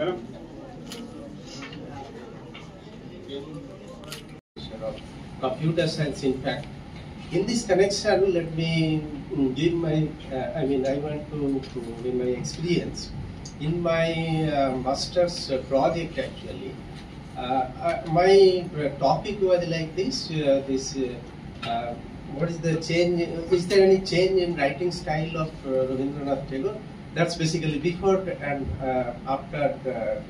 Madam. Computer science, in fact. In this connection, let me give my, I want to give my experience. In my master's project, actually, my topic was like this, what is the change, is there any change in writing style of Rabindranath Tagore? That's basically before and after the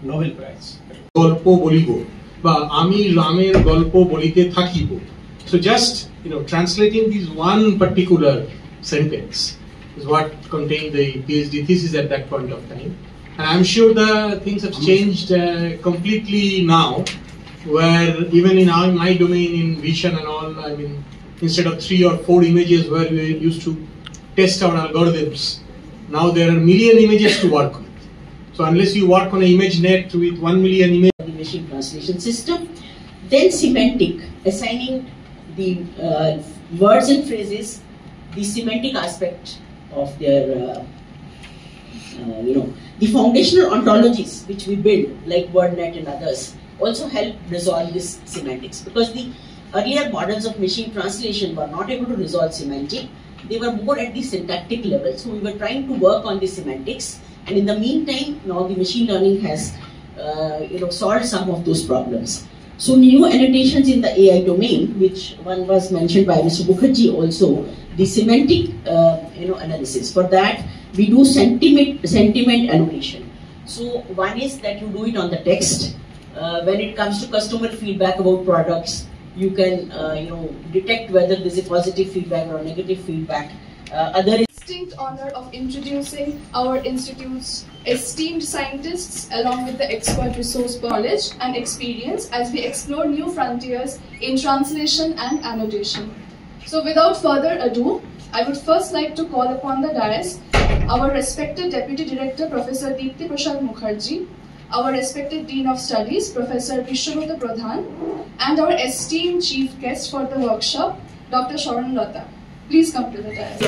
Nobel Prize. Golpo bolibo, ba ami ramer golpo bolite thakibo. So just translating this one particular sentence is what contained the PhD thesis at that point of time. And I'm sure the things have changed completely now, where even in my domain in vision and all, instead of 3 or 4 images where we used to test our algorithms, now there are million images to work with. So unless you work on an ImageNet with 1 million images. The machine translation system. Then semantic, assigning the words and phrases the semantic aspect of their, the foundational ontologies which we build, like WordNet and others, also help resolve this semantics. Because the earlier models of machine translation were not able to resolve semantic, they were more at the syntactic level. So we were trying to work on the semantics, and in the meantime, now the machine learning has solved some of those problems. So new annotations in the AI domain, which one was mentioned by Mr. Mukherjee also, the semantic analysis. For that, we do sentiment annotation. So one is that you do it on the text. When it comes to customer feedback about products, you can detect whether there is a positive feedback or negative feedback. Distinct honor of introducing our institute's esteemed scientists along with the expert resource knowledge and experience as we explore new frontiers in translation and annotation. So without further ado, I would first like to call upon the dais our respected Deputy Director Professor Deepti Prasad Mukherjee, our respected Dean of Studies Professor Vishwabrata Pradhan, and our esteemed Chief Guest for the workshop, Dr. Sharanlata. Please come to the dais.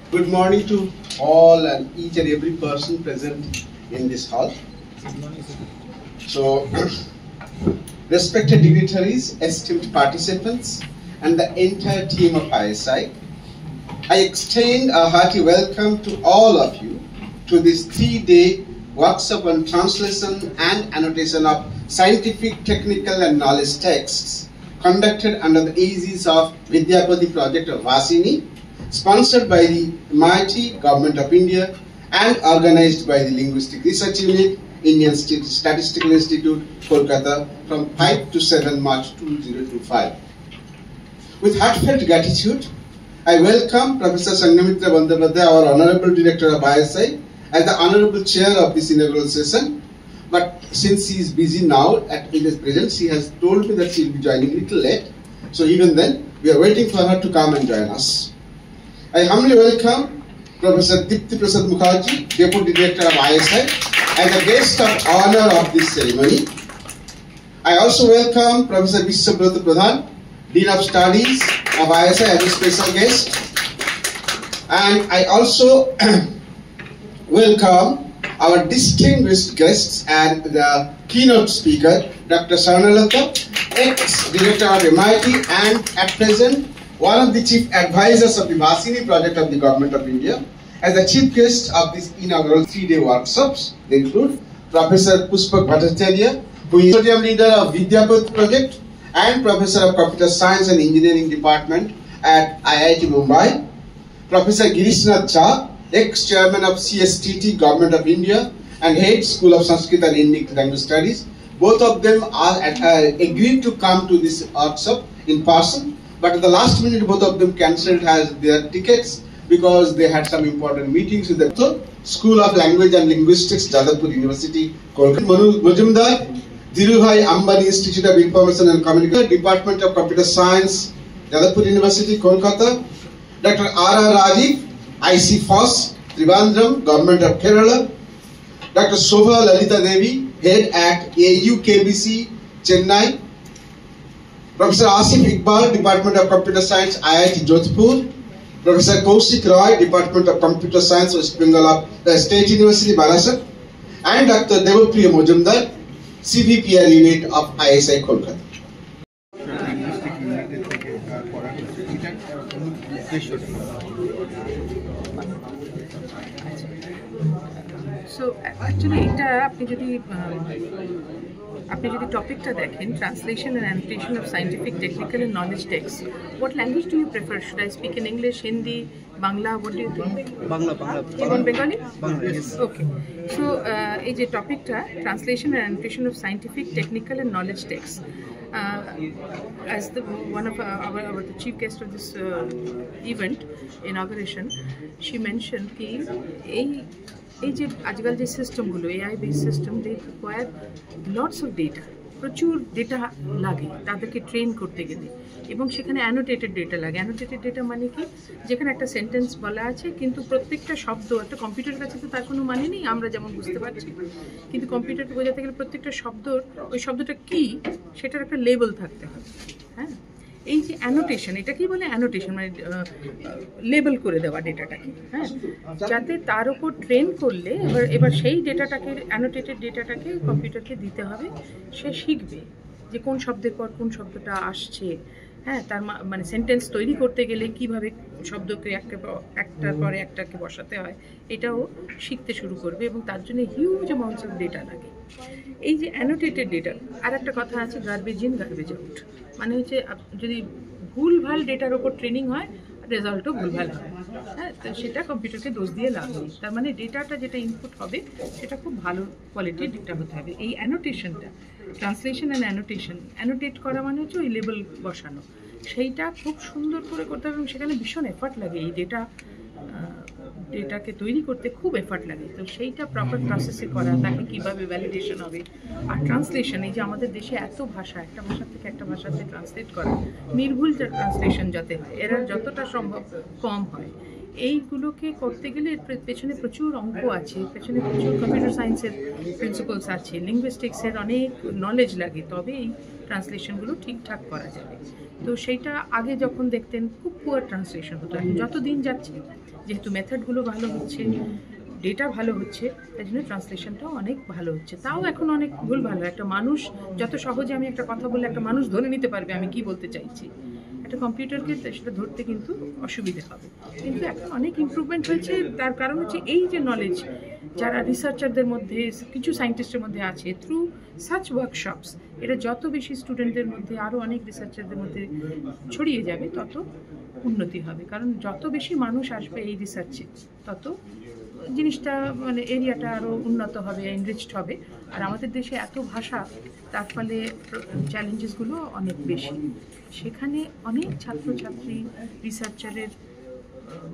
Good morning to all and each and every person present in this hall. So, respected dignitaries, esteemed participants, and the entire team of ISI, I extend a hearty welcome to all of you to this 3-day workshop on translation and annotation of scientific, technical, and knowledge texts conducted under the aegis of Vidyapati project of Vasini, sponsored by the MIT Government of India and organized by the Linguistic Research Unit, Indian Statistical Institute, Kolkata from 5 to 7 March 2025. With heartfelt gratitude, I welcome Professor Sanghamitra Bandyopadhyay, our Honorable Director of ISI, as the Honorable Chair of this inaugural session. But since she is busy now in this present, she has told me that she will be joining a little late. So even then, we are waiting for her to come and join us. I humbly welcome Professor Deepti Prasad Mukherjee, Deputy Director of ISI, as a guest of honor of this ceremony. I also welcome Professor Vishwabrata Pradhan, Dean of Studies of ISI, as a special guest. And I also welcome our distinguished guests and the keynote speaker, Dr. Sharanlata, ex-director of MIT and at present one of the chief advisors of the Vasini project of the Government of India. As the chief guest of this inaugural 3-day workshops, they include Professor Pushpak Bhattacharya, who is consortium leader of Vidyapati project and Professor of Computer Science and Engineering Department at IIT Mumbai, Professor Girishnath Jha, ex-chairman of CSTT, Government of India, and head School of Sanskrit and Indic Language Studies. Both of them are agreed to come to this workshop in person, but at the last minute, both of them cancelled their tickets because they had some important meetings with the School of Language and Linguistics, Jadavpur University, Kolkata. Manu Majumdar, Dhirubhai Ambani Institute of Information and Communication, Department of Computer Science, Jadavpur University, Kolkata. Dr. R. Rajiv, IC FOSS, Trivandrum, Government of Kerala. Dr. Shobha Lalita Devi, Head at AUKBC, Chennai, Professor Asif Iqbal, Department of Computer Science, IIT Jodhpur, Professor Kaushik Roy, Department of Computer Science, West Bengal of the State University, Barasat, and Dr. Devapriya Mojumdar, CVPR unit of ISI Kolkata. So actually এটা আপনি যদি টপিকটা দেখেন, translation and annotation of scientific, technical and knowledge texts, what language do you prefer? Should I speak in English, Hindi, Bangla? What do you think? Bangla. You want Bengali? Bangla, yes. Okay. So এই যে টপিকটা translation and annotation of scientific, technical and knowledge texts. As one of the chief guest of this event inauguration, she mentioned ki এই যে আজকাল যে সিস্টেমগুলো AI base সিস্টেম, they require lots of data, প্রচুর ডেটা লাগে তাদেরকে ট্রেন করতে গেলে, এবং সেখানে অ্যানোটেটেড ডেটা লাগে। অ্যানোটেটেড ডেটা মানে কি, যেখানে একটা সেন্টেন্স বলা আছে কিন্তু প্রত্যেকটা শব্দ, একটা কম্পিউটারের কাছে তো তার কোনো মানে নেই, আমরা যেমন বুঝতে পারছি, কিন্তু কম্পিউটারকে বোঝাতে গেলে প্রত্যেকটা শব্দর ওই শব্দটা কী সেটার একটা লেবেল থাকতে হবে। হ্যাঁ, এই যে অ্যানোটেশন, এটা কি বলে অ্যানোটেশন, মানে লেবেল করে দেওয়া ডেটাটাকে, হ্যাঁ, যাতে তার উপর ট্রেন করলে এবার সেই ডেটাটাকে, অ্যানোটেটেড ডেটাটাকে কম্পিউটারকে দিতে হবে, সে শিখবে যে কোন শব্দের পর কোন শব্দটা আসছে। হ্যাঁ, তার মানে সেন্টেন্স তৈরি করতে গেলে কিভাবে শব্দকে একটার পরে একটাকে বসাতে হয়, এটাও শিখতে শুরু করবে, এবং তার জন্য হিউজ অ্যামাউন্টস অফ ডেটা লাগে। এই যে অ্যানোটেটেড ডেটা, আর একটা কথা আছে গার্বেজ ইন গার্বেজ আউট, মানে হচ্ছে যদি ভুলভাল ডেটার ওপর ট্রেনিং হয়, রেজাল্টও ভুলভাল হয়। হ্যাঁ, তো সেটা কম্পিউটারকে দোষ দিয়ে লাভ নেই। তার মানে ডেটাটা যেটা ইনপুট হবে সেটা খুব ভালো কোয়ালিটির ডেটা হতে হবে। এই অ্যানোটেশনটা, ট্রান্সলেশন অ্যান্ড অ্যানোটেট করা মানে হচ্ছে ওই লেবেল বসানো, সেইটা খুব সুন্দর করে করতে হবে, এবং সেখানে ভীষণ এফার্ট লাগে। এই ডেটাকে তৈরি করতে খুব এফার্ট লাগে, তো সেইটা প্রপার প্রসেসে করা, তাকে কীভাবে ভ্যালিডেশন হবে। আর ট্রান্সলেশন, এই যে আমাদের দেশে এত ভাষা, একটা ভাষা থেকে একটা ভাষাতে ট্রান্সলেট করা, নির্ভুল ট্রান্সলেশন যাতে হয়, এরা যতটা সম্ভব কম হয়, এইগুলোকে করতে গেলে পেছনে প্রচুর অঙ্ক আছে, পেছনে প্রচুর কম্পিউটার সায়েন্সের প্রিন্সিপালস আছে, লিঙ্গুইস্টিক্সের অনেক নলেজ লাগে, তবে এই ট্রান্সলেশনগুলো ঠিকঠাক করা যাবে। তো সেইটা আগে যখন দেখতেন খুব পুয়ার ট্রান্সলেশন হতো, এখন যত দিন যাচ্ছে যেহেতু মেথডগুলো ভালো হচ্ছে, ডেটা ভালো হচ্ছে, তাই জন্য ট্রান্সলেশনটাও অনেক ভালো হচ্ছে। তাও এখন অনেক ভুল ভালো, একটা মানুষ যত সহজে আমি একটা কথা বললে একটা মানুষ ধরে নিতে পারবে আমি কি বলতে চাইছি, একটা কম্পিউটারকে সেটা ধরতে কিন্তু অসুবিধে হবে। কিন্তু এখন অনেক ইমপ্রুভমেন্ট হয়েছে, তার কারণ হচ্ছে এই যে নলেজ যারা রিসার্চারদের মধ্যে, কিছু সায়েন্টিস্টের মধ্যে আছে, থ্রু সাচ ওয়ার্কশপস, এটা যত বেশি স্টুডেন্টদের মধ্যে, আরও অনেক রিসার্চারদের মধ্যে ছড়িয়ে যাবে, তত উন্নতি হবে। কারণ যত বেশি মানুষ আসবে এই রিসার্চে, তত জিনিসটা মানে এরিয়াটা আরও উন্নত হবে, এনরিচড হবে। আর আমাদের দেশে এত ভাষা, তার ফলে চ্যালেঞ্জেসগুলো অনেক বেশি। সেখানে অনেক ছাত্রছাত্রী রিসার্চারের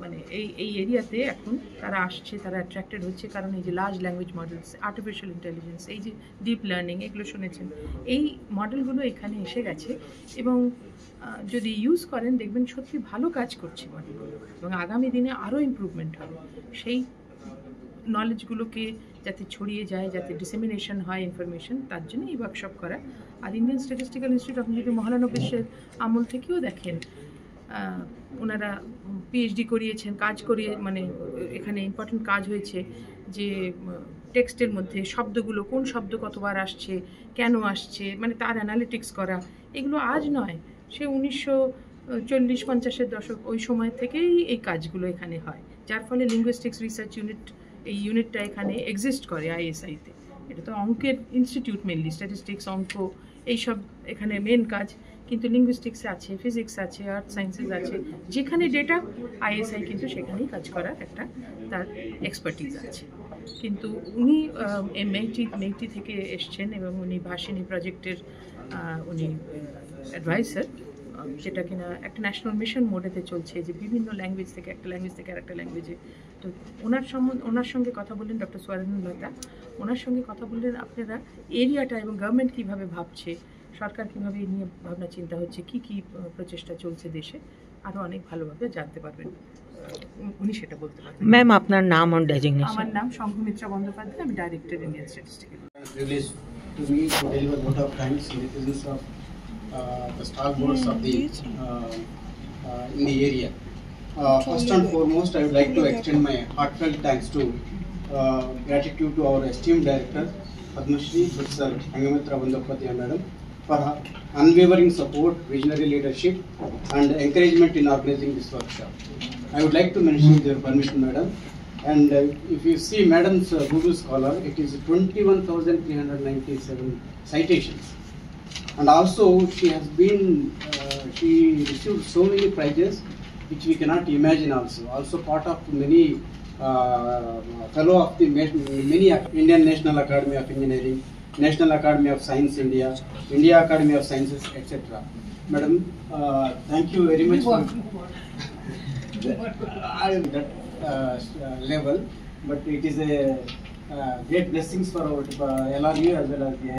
মানে এই এরিয়াতে এখন তারা আসছে, তারা অ্যাট্রাক্টেড হচ্ছে, কারণ এই যে large language models, artificial intelligence, এই যে ডিপ লার্নিং, এগুলো শুনেছেন, এই মডেলগুলো এখানে এসে গেছে, এবং যদি ইউজ করেন দেখবেন সত্যি ভালো কাজ করছে মডেলগুলো, এবং আগামী দিনে আরও ইমপ্রুভমেন্ট হবে। সেই নলেজগুলোকে যাতে ছড়িয়ে যায়, যাতে ডিসেমিনেশন হয় ইনফরমেশন, তার জন্য এই ওয়ার্কশপ করা। আর ইন্ডিয়ান স্ট্যাটিস্টিক্যাল ইনস্টিটিউট আপনি যদি মহানবীশের আমল থেকেও দেখেন, ওনারা পিএইচডি করিয়েছেন, কাজ করিয়ে, মানে এখানে ইম্পর্টেন্ট কাজ হয়েছে যে টেক্সটের মধ্যে শব্দগুলো, কোন শব্দ কতবার আসছে, কেন আসছে, মানে তার অ্যানালিটিক্স করা, এগুলো আজ নয়, সে 1940-50-এর দশক ওই সময় থেকেই এই কাজগুলো এখানে হয়, যার ফলে লিঙ্গুইস্টিক্স রিসার্চ ইউনিট, এই ইউনিটটা এখানে এক্সিস্ট করে আইএসআইতে। এটা তো অঙ্কের ইনস্টিটিউট, মেনলি স্ট্যাটিস্টিক্স, অঙ্ক, এইসব এখানে মেন কাজ, কিন্তু লিঙ্গুইস্টিক্স আছে, ফিজিক্স আছে, আর্থ সায়েন্সেস আছে, যেখানে ডেটা, আইএসআই কিন্তু সেখানেই কাজ করার একটা তার এক্সপার্টিজ আছে। কিন্তু উনি মেইটি থেকে এসছেন, এবং উনি ভাষিনী প্রজেক্টের উনি অ্যাডভাইসার, যেটা কিনা একটা ন্যাশনাল মিশন মোডেতে চলছে, যে বিভিন্ন ল্যাঙ্গুয়েজ থেকে একটা ল্যাঙ্গুয়েজ থেকে আরেকটা ল্যাঙ্গুয়েজে। তো ওনার সঙ্গে কথা বললেন ডক্টর সোয়ারেন্দ্রলতা, ওনার সঙ্গে কথা বললেন আপনারা এরিয়াটা এবং গভর্নমেন্ট কীভাবে ভাবছে, সরকার কীভাবে এই নিয়ে ভাবনা চিন্তা হচ্ছে, কী কী প্রচেষ্টা চলছে দেশে, আরও অনেক ভালোভাবে জানতে পারবেন, উনি সেটা বলতে পারবেন। ম্যাম, আপনার নাম আর ডেজিগনেশন? আমার নাম সংঘমিত্রা বন্দ্যোপাধ্যায়, আমি director Indian statistical. Release to me to deliver vote of thanks in the presence of the stalwarts of the in the area. First and foremost, I would like to extend my heartfelt thanks to gratitude to our esteemed director, Padma Shri Professor Angamitra Bandyopadhyay Madam, for her unwavering support, visionary leadership, and encouragement in organizing this workshop. I would like to mention, with your permission, Madam, and if you see Madam's Google Scholar, it is 21,397 citations. And also, she has been, she received so many prizes which we cannot imagine also. Also part of many fellow of the many Indian National Academy of Engineering, National Academy of Science India, India Academy of Sciences, etc. Madam, thank you very much for that level, but it is a great blessings for our LRU as well as the